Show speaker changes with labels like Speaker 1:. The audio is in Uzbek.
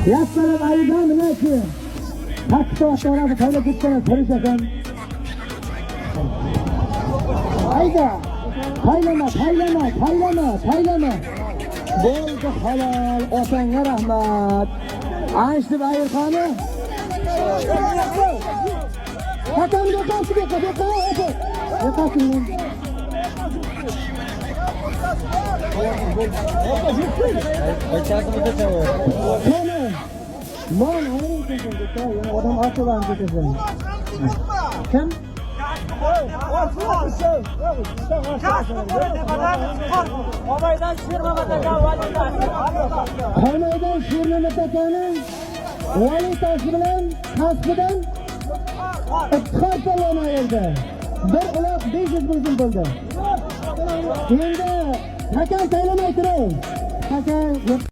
Speaker 1: Yaxshilar aydan nimachi? Takto so'radi, qayda ketgan so'rashasan. Hayda. Qaylama. Bo'ldi halol, otangga rahmat. Anshib Ayirxoni. Hakamga qarshi odam orqadan ketasan. Kim? Qomaydan Shermamatakaning vali toshi bilan kasbidan ittifoq qo'llanaydi. Bir uloq 500 ming bo'ldi. Endi hakam tayinlamay turing. Hakam